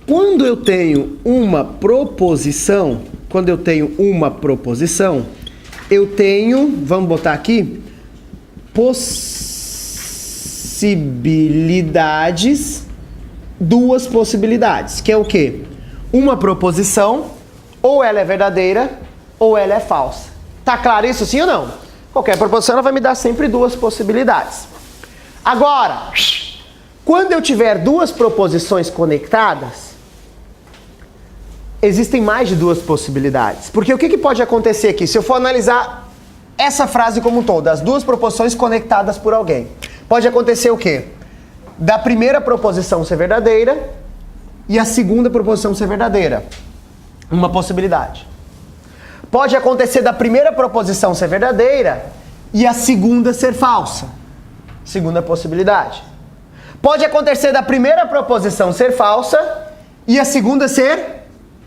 Quando eu tenho uma proposição, eu tenho, vamos botar aqui, possibilidades, duas possibilidades, que é o quê? Uma proposição, ou ela é verdadeira, ou ela é falsa. Tá claro isso, sim ou não? Qualquer proposição ela vai me dar sempre duas possibilidades. Agora, quando eu tiver duas proposições conectadas, existem mais de duas possibilidades. Porque o que pode acontecer aqui? Se eu for analisar essa frase como um todo, as duas proposições conectadas por alguém, pode acontecer o quê? Da primeira proposição ser verdadeira e a segunda proposição ser verdadeira. Uma possibilidade. Pode acontecer da primeira proposição ser verdadeira e a segunda ser falsa. Segunda possibilidade. Pode acontecer da primeira proposição ser falsa e a segunda ser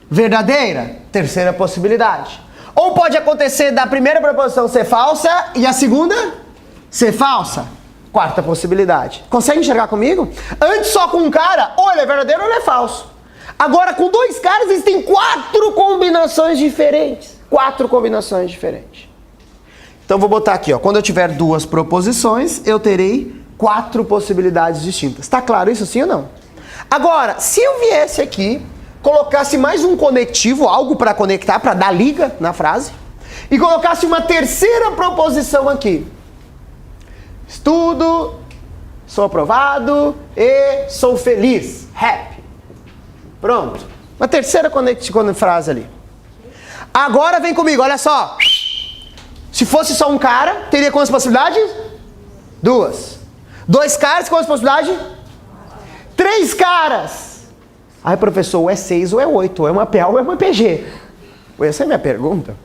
verdadeira. Terceira possibilidade. Ou pode acontecer da primeira proposição ser falsa e a segunda ser falsa. Quarta possibilidade. Consegue enxergar comigo? Antes só com um cara, ou ele é verdadeiro ou ele é falso. Agora com dois caras existem quatro combinações diferentes. Então vou botar aqui, ó. Quando eu tiver duas proposições, eu terei quatro possibilidades distintas. Tá claro isso, sim ou não? Agora, se eu viesse aqui, colocasse mais um conectivo, algo para conectar, para dar liga na frase, e colocasse uma terceira proposição aqui. Estudo, sou aprovado e sou feliz. Happy. Pronto. Uma terceira frase ali. Agora vem comigo, olha só. Se fosse só um cara, teria quantas possibilidades? Duas. Dois caras, quantas possibilidades? Três caras. Aí, professor, ou é 6 ou é 8, ou é uma PA ou é uma PG. Essa é a minha pergunta.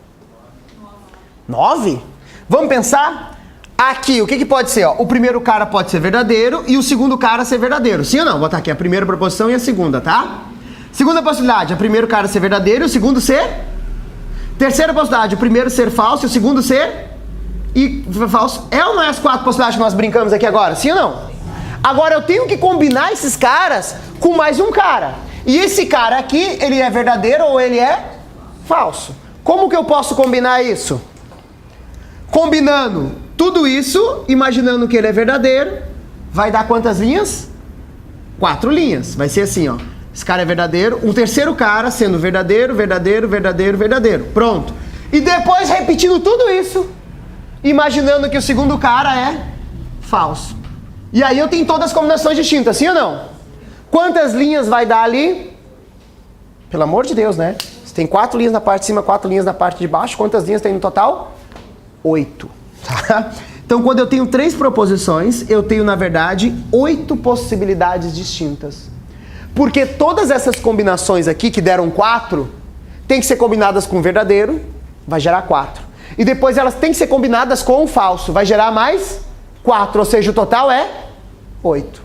9? Vamos pensar? Aqui, o que pode ser? Ó? O primeiro cara pode ser verdadeiro e o segundo cara ser verdadeiro. Sim ou não? Vou botar aqui a primeira proposição e a segunda, tá? Segunda possibilidade, o primeiro cara ser verdadeiro e o segundo ser... Terceira possibilidade, o primeiro ser falso e o segundo ser... falso. É ou não é as quatro possibilidades que nós brincamos aqui agora? Sim ou não? Agora eu tenho que combinar esses caras com mais um cara. E esse cara aqui, ele é verdadeiro ou ele é falso? Como que eu posso combinar isso? Combinando tudo isso, imaginando que ele é verdadeiro, vai dar quantas linhas? 4 linhas. Vai ser assim, ó. Esse cara é verdadeiro, um terceiro cara sendo verdadeiro, verdadeiro, verdadeiro, verdadeiro. Pronto. E depois repetindo tudo isso, imaginando que o segundo cara é falso. E aí eu tenho todas as combinações distintas, sim ou não? Quantas linhas vai dar ali? Pelo amor de Deus, né? Você tem 4 linhas na parte de cima, 4 linhas na parte de baixo. Quantas linhas tem no total? 8. Tá? Então, quando eu tenho 3 proposições, eu tenho, na verdade, 8 possibilidades distintas. Porque todas essas combinações aqui, que deram 4, tem que ser combinadas com o verdadeiro, vai gerar 4. E depois elas têm que ser combinadas com o falso, vai gerar mais 4. Ou seja, o total é 8.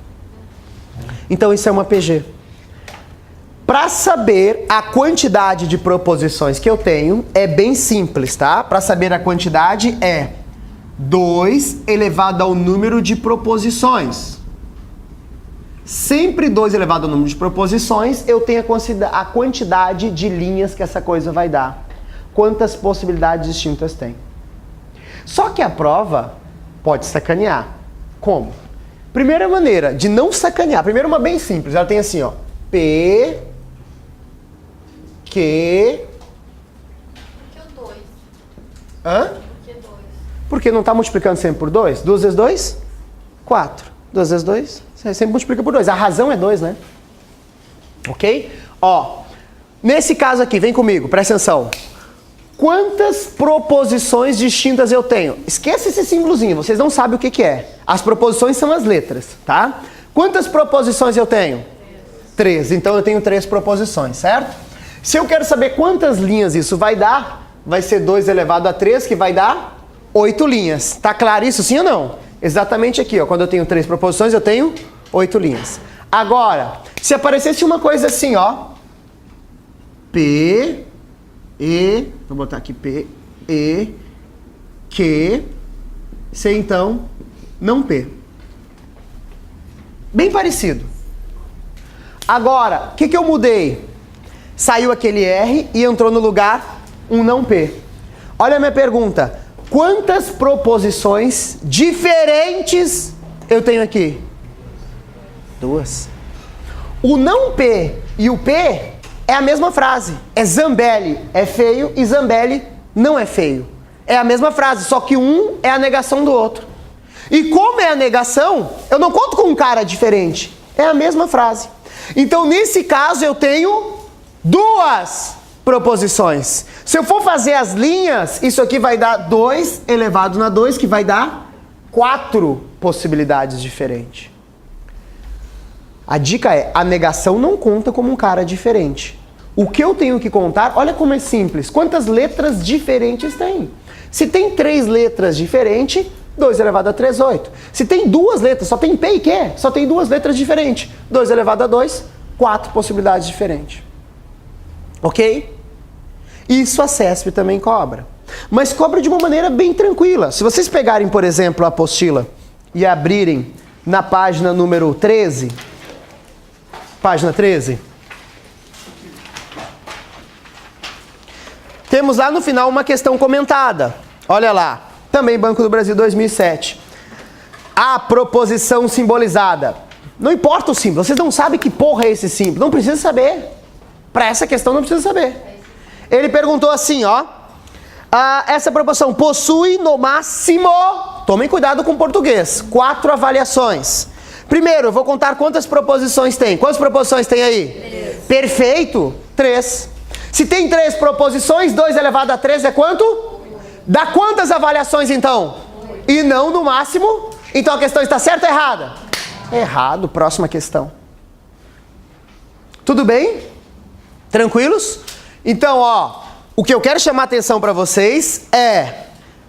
Então, isso é uma PG. Para saber a quantidade de proposições que eu tenho, é bem simples, tá? Para saber a quantidade é 2 elevado ao número de proposições. Sempre 2 elevado ao número de proposições, eu tenho a quantidade de linhas que essa coisa vai dar. Quantas possibilidades distintas tem. Só que a prova pode sacanear. Como? Primeira maneira de não sacanear. Primeiro uma bem simples. Ela tem assim, ó. P... Q... Por que o 2? Hã? Por que 2? Porque não está multiplicando sempre por 2? 2 vezes 2? 4. 2 vezes 2? Você sempre multiplica por 2. A razão é 2, né? Ok? Ó, nesse caso aqui, vem comigo, presta atenção. Quantas proposições distintas eu tenho? Esqueça esse símbolozinho, vocês não sabem o que é. As proposições são as letras, tá? Quantas proposições eu tenho? 3. Então eu tenho 3 proposições, certo? Se eu quero saber quantas linhas isso vai dar, vai ser 2 elevado a 3, que vai dar 8 linhas. Tá claro isso, sim ou não? Exatamente aqui, ó. Quando eu tenho 3 proposições, eu tenho 8 linhas. Agora, se aparecesse uma coisa assim, ó. P, E, vou botar aqui P, E, Q, C, então, não P. Bem parecido. Agora, o que eu mudei? Saiu aquele R e entrou no lugar um não P. Olha a minha pergunta. Quantas proposições diferentes eu tenho aqui? 2. O não P e o P é a mesma frase. É Zambelli é feio e Zambelli não é feio. É a mesma frase, só que um é a negação do outro. E como é a negação, eu não conto com um cara diferente. É a mesma frase. Então, nesse caso, eu tenho 2 proposições. Se eu for fazer as linhas, isso aqui vai dar 2 elevado na 2, que vai dar 4 possibilidades diferentes. A dica é, a negação não conta como um cara diferente. O que eu tenho que contar, olha como é simples. Quantas letras diferentes tem? Se tem 3 letras diferentes, 2 elevado a 3, 8. Se tem 2 letras, só tem P e Q, só tem 2 letras diferentes. 2 elevado a 2, 4 possibilidades diferentes. Ok? Isso a CESP também cobra. Mas cobra de uma maneira bem tranquila. Se vocês pegarem, por exemplo, a apostila e abrirem na página número 13, página 13, temos lá no final uma questão comentada. Olha lá, também Banco do Brasil 2007. A proposição simbolizada. Não importa o símbolo, vocês não sabem que porra é esse símbolo, não precisa saber. Para essa questão não precisa saber. Ele perguntou assim, ó. Essa proposição possui no máximo, tomem cuidado com o português, 4 avaliações. Primeiro, eu vou contar quantas proposições tem. Quantas proposições tem aí? 3. Perfeito, 3. Se tem 3 proposições, 2 elevado a 3 é quanto? 8. Dá quantas avaliações então? 8. E não no máximo? Então a questão está certa ou errada? Errado, próxima questão. Tudo bem? Tranquilos? Então, ó, o que eu quero chamar a atenção para vocês é,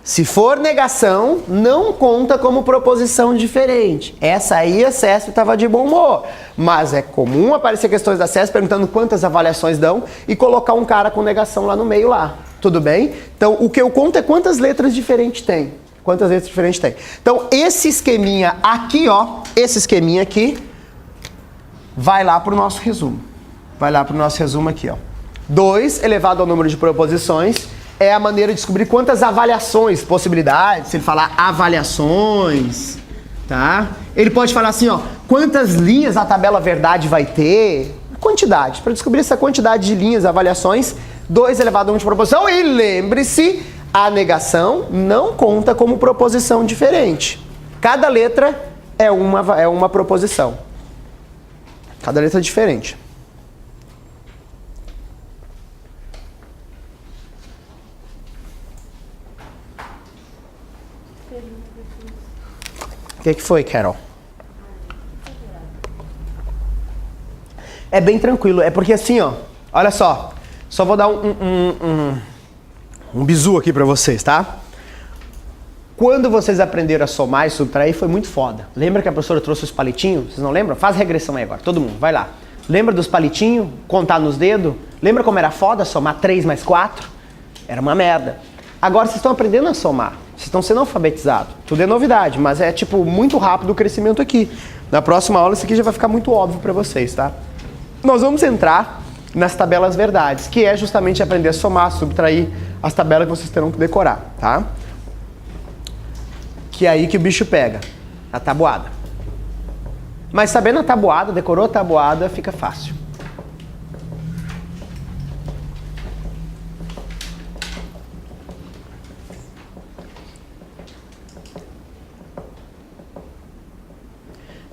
se for negação, não conta como proposição diferente. Essa aí a CESP estava de bom humor. Mas é comum aparecer questões da CESP perguntando quantas avaliações dão e colocar um cara com negação lá no meio lá. Tudo bem? Então, o que eu conto é quantas letras diferentes tem. Quantas letras diferentes tem. Então, esse esqueminha aqui, ó, esse esqueminha aqui, vai lá para o nosso resumo. Vai lá para o nosso resumo aqui, ó. 2 elevado ao número de proposições é a maneira de descobrir quantas avaliações, possibilidades, se ele falar avaliações, tá? Ele pode falar assim, ó, quantas linhas a tabela verdade vai ter, quantidade. Para descobrir essa quantidade de linhas, avaliações, 2 elevado ao número de proposição. E lembre-se, a negação não conta como proposição diferente. Cada letra é uma proposição. Cada letra é diferente. O que foi, Carol? É bem tranquilo, é porque assim, ó, olha só, só vou dar um bizu aqui pra vocês, tá? Quando vocês aprenderam a somar e subtrair, foi muito foda. Lembra que a professora trouxe os palitinhos? Vocês não lembram? Faz regressão aí agora, todo mundo, vai lá. Lembra dos palitinhos? Contar nos dedos? Lembra como era foda somar 3 mais 4? Era uma merda. Agora vocês estão aprendendo a somar. Vocês estão sendo alfabetizados. Tudo é novidade, mas é tipo muito rápido o crescimento aqui. Na próxima aula isso aqui já vai ficar muito óbvio para vocês, tá? Nós vamos entrar nas tabelas verdades, que é justamente aprender a somar, subtrair as tabelas que vocês terão que decorar, tá? Que é aí que o bicho pega, a tabuada. Mas sabendo a tabuada, decorou a tabuada, fica fácil.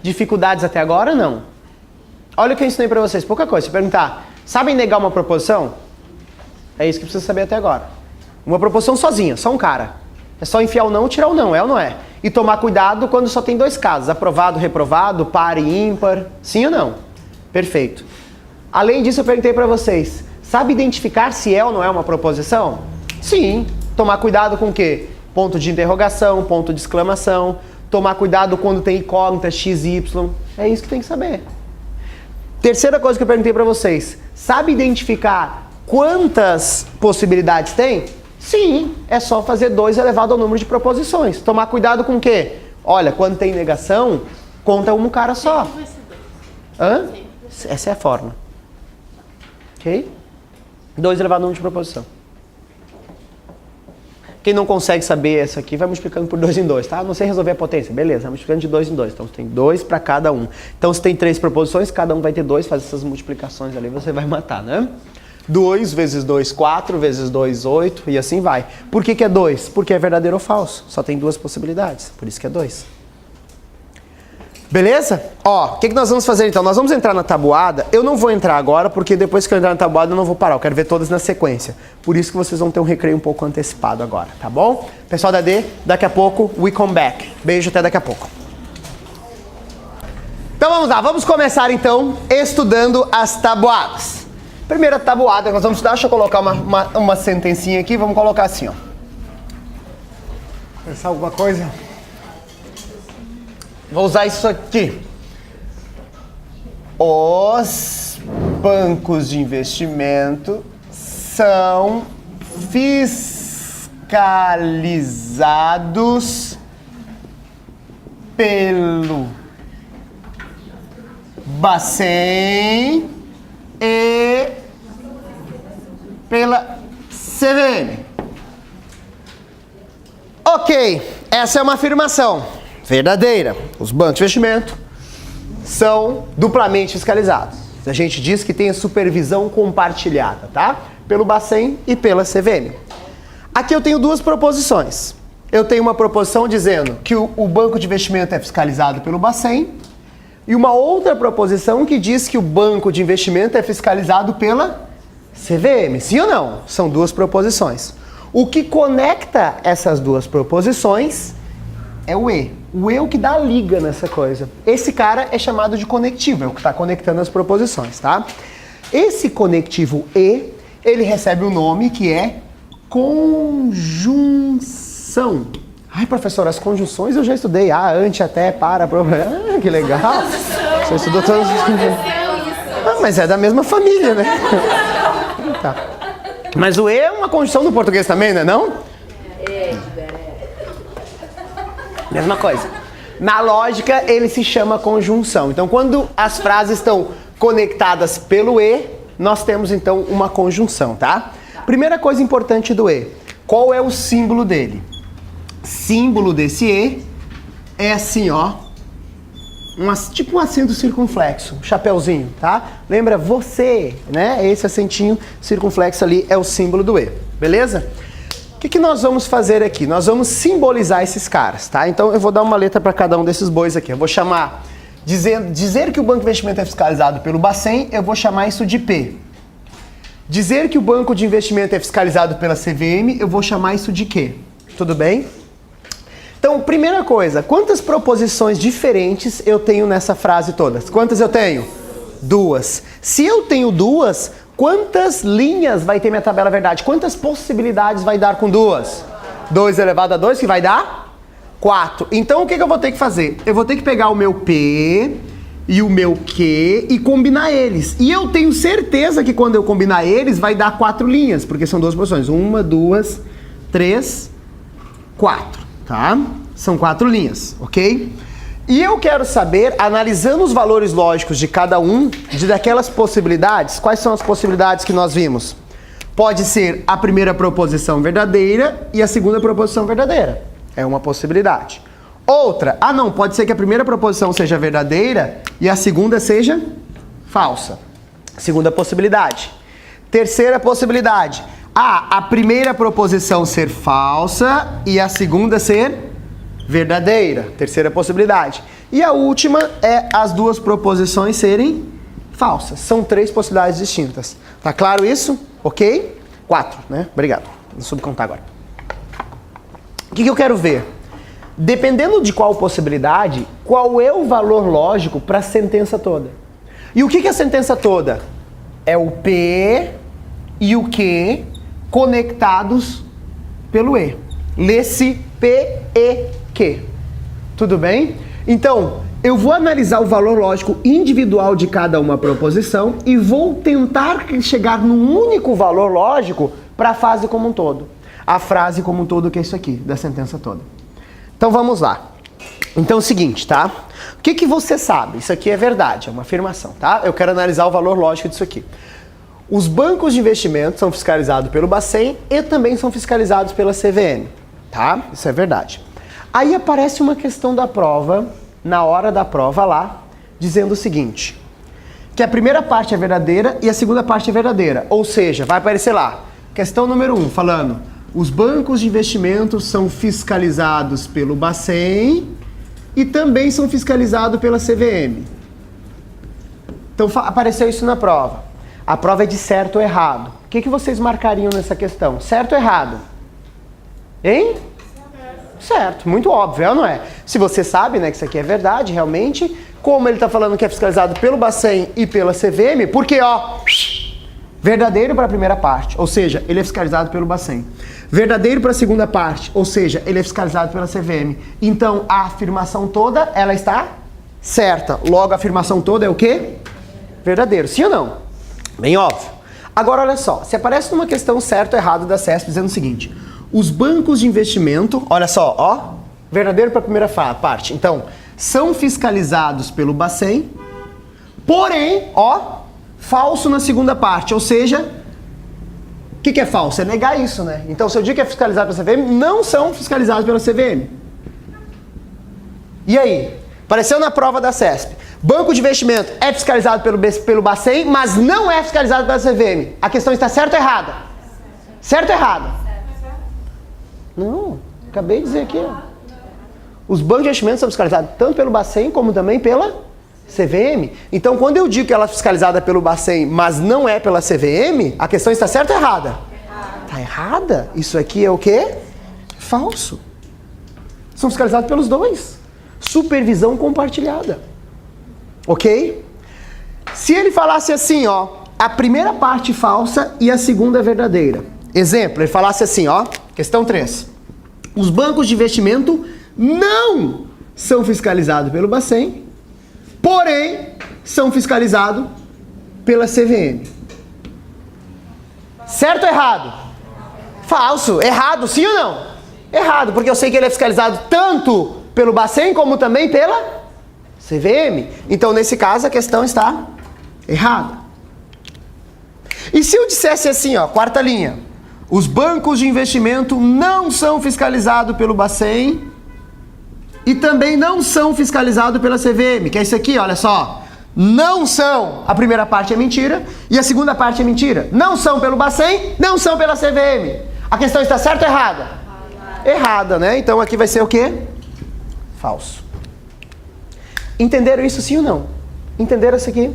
Dificuldades até agora, não. Olha o que eu ensinei pra vocês, pouca coisa. Se perguntar, sabem negar uma proposição? É isso que precisa saber até agora. Uma proposição sozinha, só um cara. É só enfiar o não e tirar o não, é ou não é? E tomar cuidado quando só tem 2 casos, aprovado, reprovado, par e ímpar, sim ou não? Perfeito. Além disso, eu perguntei pra vocês, sabe identificar se é ou não é uma proposição? Sim. Tomar cuidado com o quê? Ponto de interrogação, ponto de exclamação. Tomar cuidado quando tem incógnita, x, y. É isso que tem que saber. Terceira coisa que eu perguntei pra vocês. Sabe identificar quantas possibilidades tem? Sim, é só fazer 2 elevado ao número de proposições. Tomar cuidado com o quê? Olha, quando tem negação, conta um cara só. Sempre vai ser 2. Hã? Sempre vai Essa é a fórmula. Ok? 2 elevado a número de proposição. Quem não consegue saber essa aqui, vai multiplicando por 2 em 2, tá? Não sei resolver a potência. Beleza, vai multiplicando de 2 em 2. Então, tem 2 para cada um. Então, se tem 3 proposições, cada um vai ter 2. Faz essas multiplicações ali, você vai matar, né? 2 vezes 2, 4, vezes 2, 8, e assim vai. Por que que é 2? Porque é verdadeiro ou falso. Só tem 2 possibilidades, por isso que é 2. Beleza? Ó, o que nós vamos fazer então? Nós vamos entrar na tabuada. Eu não vou entrar agora, porque depois que eu entrar na tabuada eu não vou parar. Eu quero ver todas na sequência. Por isso que vocês vão ter um recreio um pouco antecipado agora, tá bom? Pessoal da D, daqui a pouco, we come back. Beijo, até daqui a pouco. Então vamos lá, vamos começar então estudando as tabuadas. Primeira tabuada que nós vamos estudar, deixa eu colocar uma sentencinha aqui, vamos colocar assim, ó. Pensar alguma coisa? Vou usar isso aqui. Os bancos de investimento são fiscalizados pelo Bacen e pela CVM. Ok, essa é uma afirmação verdadeira. Os bancos de investimento são duplamente fiscalizados. A gente diz que tem a supervisão compartilhada, tá? Pelo Bacen e pela CVM. Aqui eu tenho 2 proposições. Eu tenho uma proposição dizendo que o banco de investimento é fiscalizado pelo Bacen e uma outra proposição que diz que o banco de investimento é fiscalizado pela CVM. Sim ou não? São 2 proposições. O que conecta essas 2 proposições é o E. O E é o que dá a liga nessa coisa. Esse cara é chamado de conectivo, é o que está conectando as proposições, tá? Esse conectivo E, ele recebe o nome que é conjunção. Ai, professor, as conjunções eu já estudei. Ante, até, para, que legal. Você estudou todas as conjunções. Mas é da mesma família, né? Tá. Mas o E é uma conjunção do português também, não é não? Mesma coisa. Na lógica, ele se chama conjunção. Então, quando as frases estão conectadas pelo E, nós temos, então, uma conjunção, tá? Primeira coisa importante do E. Qual é o símbolo dele? Símbolo desse E é assim, ó. Tipo um acento circunflexo, um chapeuzinho, tá? Lembra você, né? Esse acentinho circunflexo ali é o símbolo do E, beleza? O que nós vamos fazer aqui? Nós vamos simbolizar esses caras, tá? Então eu vou dar uma letra para cada um desses bois aqui. Eu vou chamar, dizer que o banco de investimento é fiscalizado pelo Bacen, eu vou chamar isso de P. Dizer que o banco de investimento é fiscalizado pela CVM, eu vou chamar isso de Q. Tudo bem? Então, primeira coisa, quantas proposições diferentes eu tenho nessa frase toda? Quantas eu tenho? 2. Se eu tenho 2, quantas linhas vai ter minha tabela verdade? Quantas possibilidades vai dar com 2? 2 elevado a 2, que vai dar 4. Então, o que eu vou ter que fazer? Eu vou ter que pegar o meu P e o meu Q e combinar eles. E eu tenho certeza que quando eu combinar eles, vai dar 4 linhas, porque são 2 posições. 1, 2, 3, 4, tá? São 4 linhas, ok? E eu quero saber, analisando os valores lógicos de cada um, daquelas possibilidades, quais são as possibilidades que nós vimos? Pode ser a primeira proposição verdadeira e a segunda proposição verdadeira. É uma possibilidade. Outra, não, pode ser que a primeira proposição seja verdadeira e a segunda seja falsa. Segunda possibilidade. Terceira possibilidade, a primeira proposição ser falsa e a segunda ser verdadeira, terceira possibilidade. E a última é as 2 proposições serem falsas. São 3 possibilidades distintas. Tá claro isso? Ok? 4, né? Obrigado. Não soube contar agora. O que eu quero ver? Dependendo de qual possibilidade, qual é o valor lógico para a sentença toda? E o que é a sentença toda? É o P e o Q conectados pelo E. Lê-se P e Q. Tudo bem? Então, eu vou analisar o valor lógico individual de cada uma proposição e vou tentar chegar num único valor lógico para a frase como um todo. A frase como um todo que é isso aqui, da sentença toda. Então vamos lá. Então é o seguinte, tá? O que você sabe? Isso aqui é verdade, é uma afirmação, tá? Eu quero analisar o valor lógico disso aqui. Os bancos de investimento são fiscalizados pelo Bacen e também são fiscalizados pela CVM, tá? Isso é verdade. Aí aparece uma questão da prova, na hora da prova lá, dizendo o seguinte, que a primeira parte é verdadeira e a segunda parte é verdadeira. Ou seja, vai aparecer lá, questão número 1, falando, os bancos de investimento são fiscalizados pelo Bacen e também são fiscalizados pela CVM. Então apareceu isso na prova. A prova é de certo ou errado. O que vocês marcariam nessa questão? Certo ou errado? Hein? Certo, muito óbvio, é ou não é? Se você sabe, né, que isso aqui é verdade, realmente, como ele está falando que é fiscalizado pelo Bacen e pela CVM, porque, ó, verdadeiro para a primeira parte, ou seja, ele é fiscalizado pelo Bacen. Verdadeiro para a segunda parte, ou seja, ele é fiscalizado pela CVM. Então, a afirmação toda, ela está certa. Logo, a afirmação toda é o quê? Verdadeiro, sim ou não? Bem óbvio. Agora, olha só, se aparece numa questão certo ou errado da CESP dizendo o seguinte, os bancos de investimento, olha só, ó, verdadeiro para a primeira parte. Então, são fiscalizados pelo Bacen, porém, ó, falso na segunda parte, ou seja, o que é falso? É negar isso, né? Então, se eu digo que é fiscalizado pela CVM, não são fiscalizados pela CVM. E aí? Apareceu na prova da CESP. Banco de investimento é fiscalizado pelo Bacen, mas não é fiscalizado pela CVM. A questão está certa ou errada? Certo ou errado? Não, acabei de dizer aqui. Ó. Os bancos de investimento são fiscalizados tanto pelo Bacen como também pela CVM. Então, quando eu digo que ela é fiscalizada pelo Bacen, mas não é pela CVM, a questão está certa ou errada? Está errada. Isso aqui é o quê? Falso. São fiscalizados pelos dois. Supervisão compartilhada. Ok? Se ele falasse assim, ó, a primeira parte falsa e a segunda verdadeira. Exemplo, ele falasse assim, ó, questão 3. Os bancos de investimento não são fiscalizados pelo Bacen, porém são fiscalizados pela CVM. Certo ou errado? Falso. Errado, sim ou não? Errado, porque eu sei que ele é fiscalizado tanto pelo Bacen como também pela CVM. Então, nesse caso, a questão está errada. E se eu dissesse assim, ó, quarta linha, os bancos de investimento não são fiscalizados pelo Bacen e também não são fiscalizados pela CVM, que é isso aqui, olha só. Não são, a primeira parte é mentira e a segunda parte é mentira. Não são pelo Bacen, não são pela CVM. A questão está certa ou errada? Errada, né? Então aqui vai ser o quê? Falso. Entenderam isso sim ou não? Entenderam isso aqui?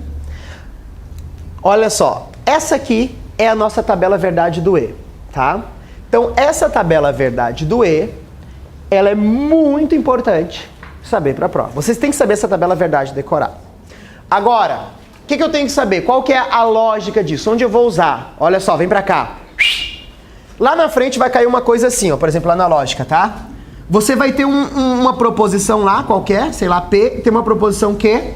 Olha só, essa aqui é a nossa tabela verdade do E, tá? Então, essa tabela verdade do E, ela é muito importante saber para a prova. Vocês têm que saber essa tabela verdade decorada. Agora, o que eu tenho que saber? Qual que é a lógica disso? Onde eu vou usar? Olha só, vem para cá. Lá na frente vai cair uma coisa assim, ó, por exemplo, lá na lógica, tá? Você vai ter uma proposição lá, qualquer, sei lá, P, tem uma proposição Q.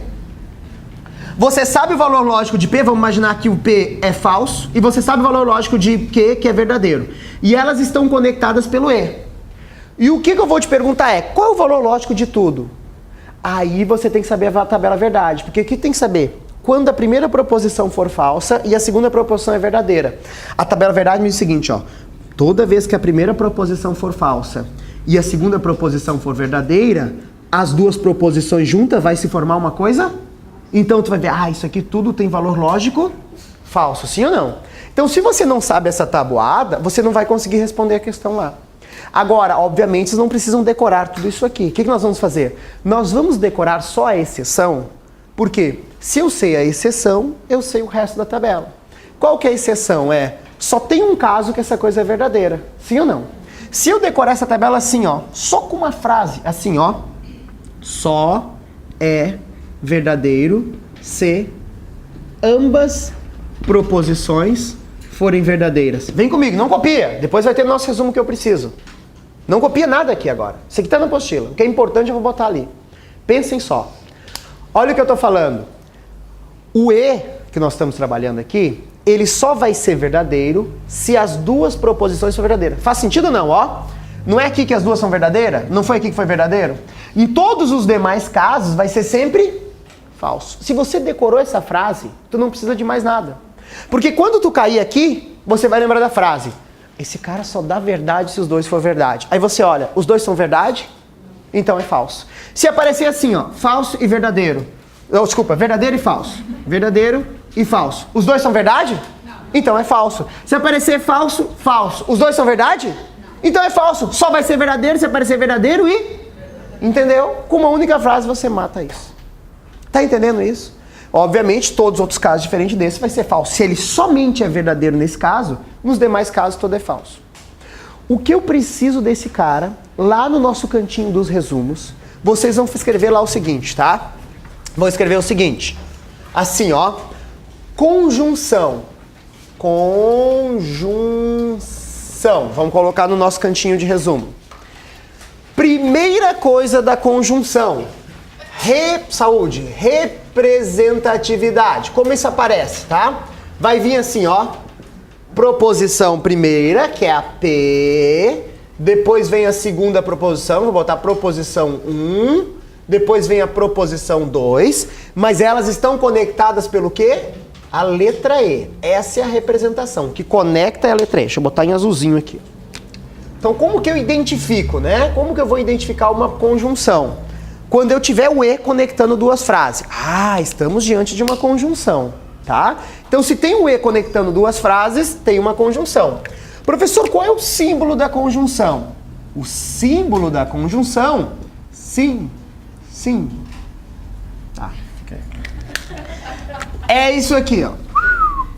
Você sabe o valor lógico de P, vamos imaginar que o P é falso, e você sabe o valor lógico de Q, que é verdadeiro. E elas estão conectadas pelo E. E o que eu vou te perguntar é, qual é o valor lógico de tudo? Aí você tem que saber a tabela verdade, porque o que tem que saber? Quando a primeira proposição for falsa e a segunda proposição é verdadeira. A tabela verdade me diz o seguinte, ó, toda vez que a primeira proposição for falsa e a segunda proposição for verdadeira, as duas proposições juntas vai se formar uma coisa? Então tu vai ver, isso aqui tudo tem valor lógico falso, sim ou não? Então se você não sabe essa tabuada, você não vai conseguir responder a questão lá. Agora, obviamente, vocês não precisam decorar tudo isso aqui. O que nós vamos fazer? Nós vamos decorar só a exceção, porque se eu sei a exceção, eu sei o resto da tabela. Qual que é a exceção? Só tem um caso que essa coisa é verdadeira, sim ou não? Se eu decorar essa tabela assim, ó, só com uma frase, assim, ó, só é verdadeiro se ambas proposições forem verdadeiras. Vem comigo, não copia, depois vai ter o nosso resumo que eu preciso. Não copia nada aqui agora. Isso aqui tá na apostila, o que é importante eu vou botar ali. Pensem só. Olha o que eu tô falando. O E que nós estamos trabalhando aqui, ele só vai ser verdadeiro se as duas proposições forem verdadeiras. Faz sentido ou não, ó? Não é aqui que as duas são verdadeiras? Não foi aqui que foi verdadeiro? Em todos os demais casos vai ser sempre falso. Se você decorou essa frase, tu não precisa de mais nada. Porque quando tu cair aqui, você vai lembrar da frase. Esse cara só dá verdade se os dois for verdade. Aí você olha, os dois são verdade? Então é falso. Se aparecer assim, ó, falso e verdadeiro. Desculpa, verdadeiro e falso. Verdadeiro e falso. Os dois são verdade? Não. Então é falso. Se aparecer falso, falso. Os dois são verdade? Não. Então é falso. Só vai ser verdadeiro se aparecer verdadeiro e... Entendeu? Com uma única frase você mata isso. Tá entendendo isso? Obviamente, todos os outros casos diferentes desse vai ser falso. Se ele somente é verdadeiro nesse caso, nos demais casos todo é falso. O que eu preciso desse cara, lá no nosso cantinho dos resumos, vocês vão escrever lá o seguinte, tá? Vão escrever o seguinte. Assim, ó. Conjunção. Conjunção. Vamos colocar no nosso cantinho de resumo. Primeira coisa da conjunção. Saúde. Representatividade. Como isso aparece, tá? Vai vir assim, ó. Proposição primeira, que é a P. Depois vem a segunda proposição. Vou botar proposição 1. Depois vem a proposição 2. Mas elas estão conectadas pelo quê? A letra E. Essa é a representação. Que conecta é a letra E. Deixa eu botar em azulzinho aqui. Então, como que eu identifico, né? Como que eu vou identificar uma conjunção? Quando eu tiver o E conectando duas frases. Ah, estamos diante de uma conjunção, tá? Então, se tem um E conectando duas frases, tem uma conjunção. Professor, qual é o símbolo da conjunção? O símbolo da conjunção, sim. Tá, fica aí. É isso aqui, ó.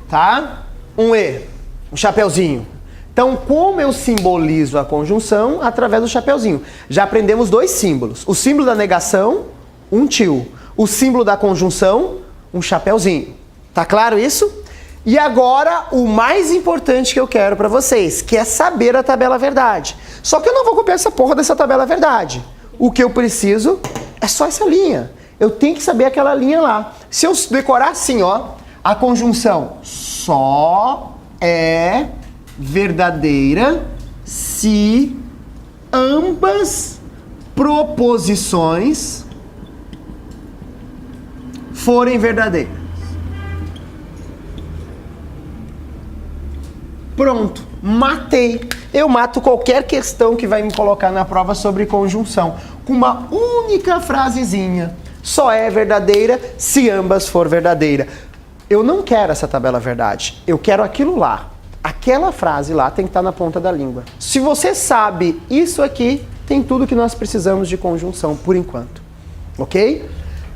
Tá? Um E, um chapeuzinho. Então, como eu simbolizo a conjunção? Através do chapeuzinho. Já aprendemos dois símbolos. O símbolo da negação, um tio. O símbolo da conjunção, um chapeuzinho. Tá claro isso? E agora, o mais importante que eu quero pra vocês, que é saber a tabela verdade. Só que eu não vou copiar essa porra dessa tabela verdade. O que eu preciso é só essa linha. Eu tenho que saber aquela linha lá. Se eu decorar assim, ó, a conjunção só é verdadeira se ambas proposições forem verdadeiras. Pronto, matei. Eu mato qualquer questão que vai me colocar na prova sobre conjunção com uma única frasezinha. Só é verdadeira se ambas for verdadeira. Eu não quero essa tabela verdade. Eu quero aquilo lá. Aquela frase lá tem que estar na ponta da língua. Se você sabe isso aqui, tem tudo que nós precisamos de conjunção, por enquanto. Ok?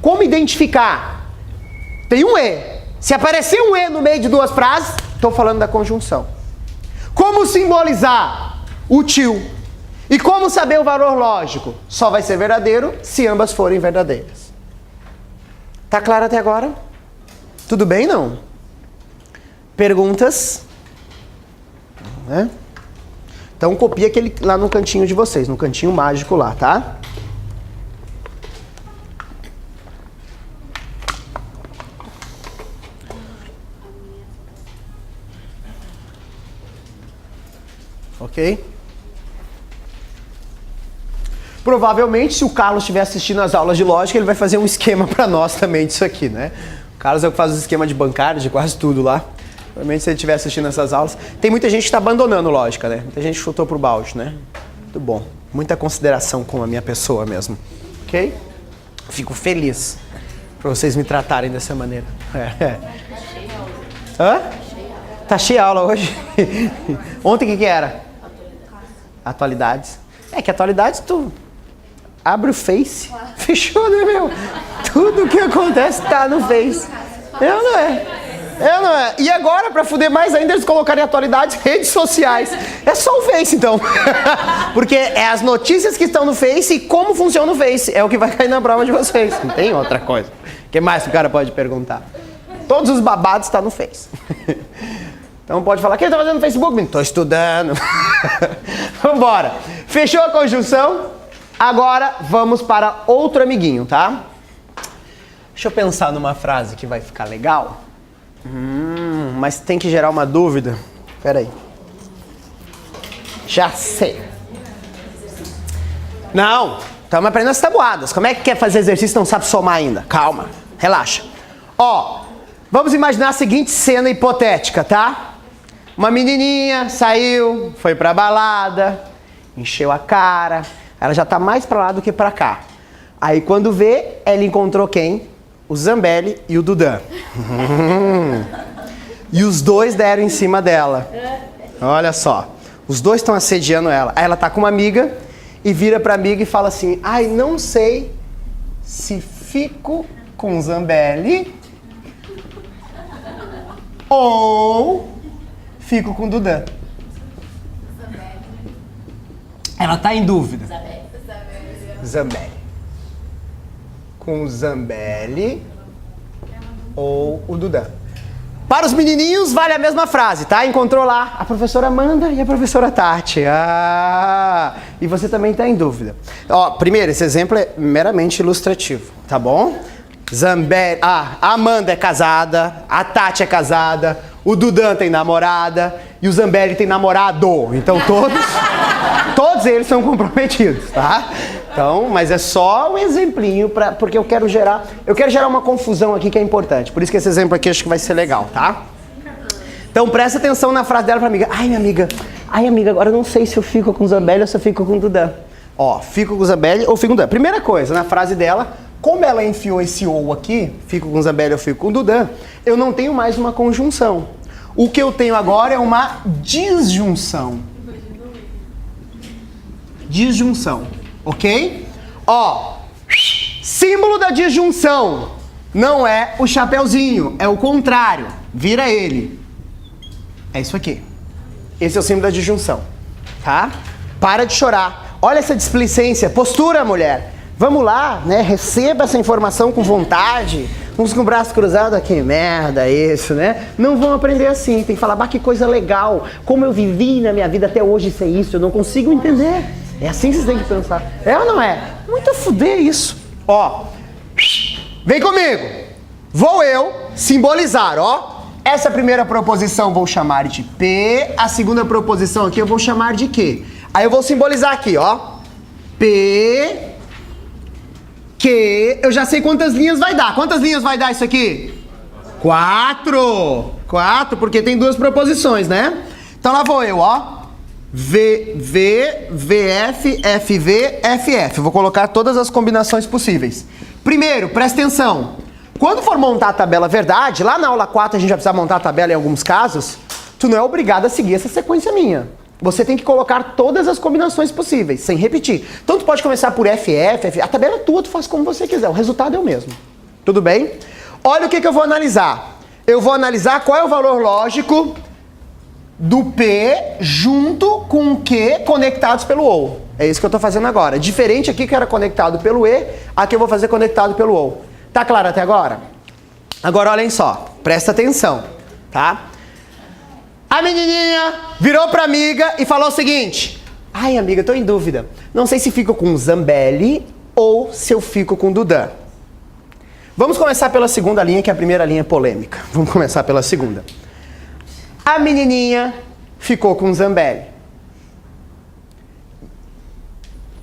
Como identificar? Tem um E. Se aparecer um E no meio de duas frases, estou falando da conjunção. Como simbolizar o tio? E como saber o valor lógico? Só vai ser verdadeiro se ambas forem verdadeiras. Tá claro até agora? Tudo bem, não? Perguntas? Né? Então copia aquele lá no cantinho de vocês, no cantinho mágico lá, tá? Ok? Provavelmente, se o Carlos estiver assistindo as aulas de lógica, ele vai fazer um esquema para nós também disso aqui, né? O Carlos é o que faz o esquema de bancário, de quase tudo lá. Provavelmente, se ele estiver assistindo essas aulas. Tem muita gente que está abandonando lógica, né? Muita gente chutou pro balde, né? Muito bom. Muita consideração com a minha pessoa mesmo. Ok? Fico feliz por vocês me tratarem dessa maneira. Hã? Tá cheia a aula hoje? Ontem o que era? Atualidades. É que atualidades tu abre o Face. Fechou, né, meu? Tudo que acontece tá no Face. Não é. E agora, pra fuder mais ainda, eles colocarem atualidades, redes sociais. É só o Face, então. Porque é as notícias que estão no Face e como funciona o Face. É o que vai cair na prova de vocês. Não tem outra coisa. O que mais que o cara pode perguntar? Todos os babados estão no Face. Então pode falar, o que ele tá fazendo no Facebook? Tô estudando. Vambora. Fechou a conjunção? Agora vamos para outro amiguinho, tá? Deixa eu pensar numa frase que vai ficar legal. Mas tem que gerar uma dúvida. Pera aí. Já sei. Não, estamos aprendendo as tabuadas. Como é que quer fazer exercício e não sabe somar ainda? Calma, relaxa. Ó, vamos imaginar a seguinte cena hipotética, tá? Uma menininha saiu, foi pra balada, encheu a cara, ela já tá mais pra lá do que pra cá. Aí quando vê, ela encontrou quem? O Zambelli e o Dudan. E os dois deram em cima dela. Olha só, os dois estão assediando ela. Aí ela tá com uma amiga e vira pra amiga e fala assim: ai, não sei se fico com o Zambelli ou fico com o Dudan. Ela tá em dúvida. Zambelli. Com o Zambelli ou o Dudan. Para os menininhos vale a mesma frase, tá? Encontrou lá a professora Amanda e a professora Tati. Ah, e você também está em dúvida. Ó, primeiro, esse exemplo é meramente ilustrativo, tá bom? Zambelli, a Amanda é casada, a Tati é casada, o Dudan tem namorada e o Zambelli tem namorado. Então todos eles são comprometidos, tá? Então, mas é só um exemplinho porque eu quero gerar uma confusão aqui que é importante. Por isso que esse exemplo aqui acho que vai ser legal, tá? Então presta atenção na frase dela pra amiga. Ai, amiga, agora eu não sei se eu fico com o Zambelli ou se eu fico com o Dudan. Ó, fico com o Zambelli ou fico com o Dudan. Primeira coisa, na frase dela, como ela enfiou esse ou aqui, fico com o Zambelli ou fico com o Dudan, eu não tenho mais uma conjunção. O que eu tenho agora é uma disjunção. Disjunção. Ok? Ó, símbolo da disjunção não é o chapeuzinho, é o contrário. Vira ele. É isso aqui. Esse é o símbolo da disjunção, tá? Para de chorar. Olha essa displicência. Postura, mulher. Vamos lá, né? Receba essa informação com vontade. Uns com o braço cruzado, que merda isso, né? Não vão aprender assim. Tem que falar, bah, que coisa legal. Como eu vivi na minha vida até hoje ser isso, eu não consigo entender. É assim que vocês têm que pensar. É ou não é? Muito a fuder isso. Ó, vem comigo. Vou eu simbolizar, ó. Essa primeira proposição vou chamar de P. A segunda proposição aqui eu vou chamar de Q. Aí eu vou simbolizar aqui, ó. P, Q. Eu já sei quantas linhas vai dar. Quantas linhas vai dar isso aqui? 4. 4, porque tem duas proposições, né? Então lá vou eu, ó. V, VF, FV, FF. Vou colocar todas as combinações possíveis. Primeiro, presta atenção. Quando for montar a tabela verdade, lá na aula 4 a gente vai precisar montar a tabela em alguns casos, tu não é obrigado a seguir essa sequência minha. Você tem que colocar todas as combinações possíveis, sem repetir. Então tu pode começar por FF, FF. A tabela é tua, tu faz como você quiser. O resultado é o mesmo. Tudo bem? Olha o que eu vou analisar. Eu vou analisar qual é o valor lógico do P junto com o Q conectados pelo OU. É isso que eu estou fazendo agora. Diferente aqui que era conectado pelo E, aqui eu vou fazer conectado pelo OU. Tá claro até agora? Agora olhem só, presta atenção, tá? A menininha virou pra amiga e falou o seguinte: ai, amiga, tô em dúvida. Não sei se fico com o Zambelli ou se eu fico com o Dudan. Vamos começar pela segunda linha, que a primeira linha é polêmica. Vamos começar pela segunda. A menininha ficou com o Zambelli.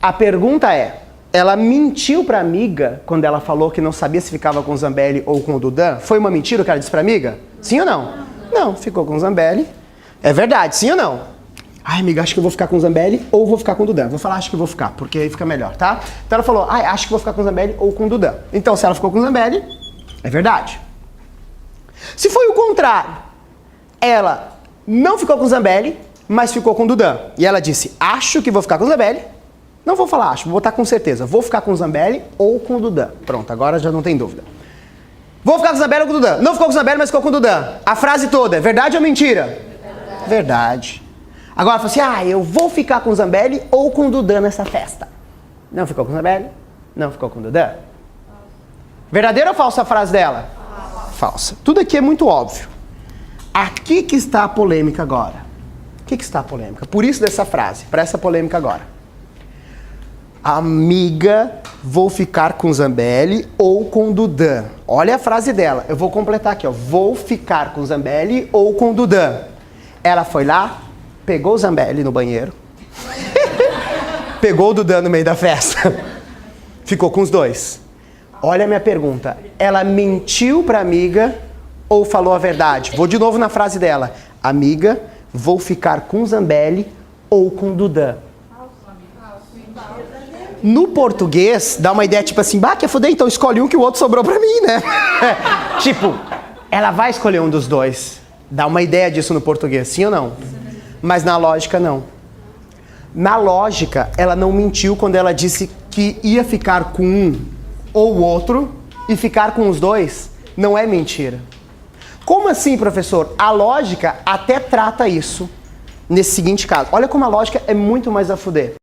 A pergunta é, ela mentiu pra amiga quando ela falou que não sabia se ficava com o Zambelli ou com o Dudan? Foi uma mentira o que ela disse pra amiga? Sim ou não? Não, ficou com o Zambelli. É verdade, sim ou não? Ai, amiga, acho que eu vou ficar com o Zambelli ou vou ficar com o Dudan. Vou falar acho que vou ficar, porque aí fica melhor, tá? Então ela falou, ai, acho que vou ficar com o Zambelli ou com o Dudan. Então se ela ficou com o Zambelli, é verdade. Se foi o contrário, ela não ficou com o Zambelli, mas ficou com o Dudan. E ela disse, acho que vou ficar com o Zambelli. Não vou falar acho, vou botar com certeza. Vou ficar com o Zambelli ou com o Dudan. Pronto, agora já não tem dúvida. Vou ficar com o Zambelli ou com o Dudan. Não ficou com o Zambelli, mas ficou com o Dudan. A frase toda, é verdade ou mentira? Verdade. Agora ela falou assim, eu vou ficar com o Zambelli ou com o Dudan nessa festa. Não ficou com o Zambelli, não ficou com o Dudan. Verdadeira ou falsa a frase dela? Falsa. Tudo aqui é muito óbvio. Aqui que está a polêmica agora. Aqui que está a polêmica. Por isso dessa frase, para essa polêmica agora. Amiga, vou ficar com o Zambelli ou com o Dudan. Olha a frase dela. Eu vou completar aqui, ó. Vou ficar com o Zambelli ou com o Dudan. Ela foi lá, pegou o Zambelli no banheiro, Pegou o Dudan no meio da festa. Ficou com os dois. Olha a minha pergunta. Ela mentiu pra amiga ou falou a verdade? Vou de novo na frase dela. Amiga, vou ficar com Zambelli ou com Dudan? No português, dá uma ideia tipo assim, bah, quer foder? Então escolhe um que o outro sobrou pra mim, né? Tipo, ela vai escolher um dos dois. Dá uma ideia disso no português, sim ou não? Mas na lógica, não. Na lógica, ela não mentiu quando ela disse que ia ficar com um ou o outro e ficar com os dois. Não é mentira. Como assim, professor? A lógica até trata isso nesse seguinte caso. Olha como a lógica é muito mais a fuder.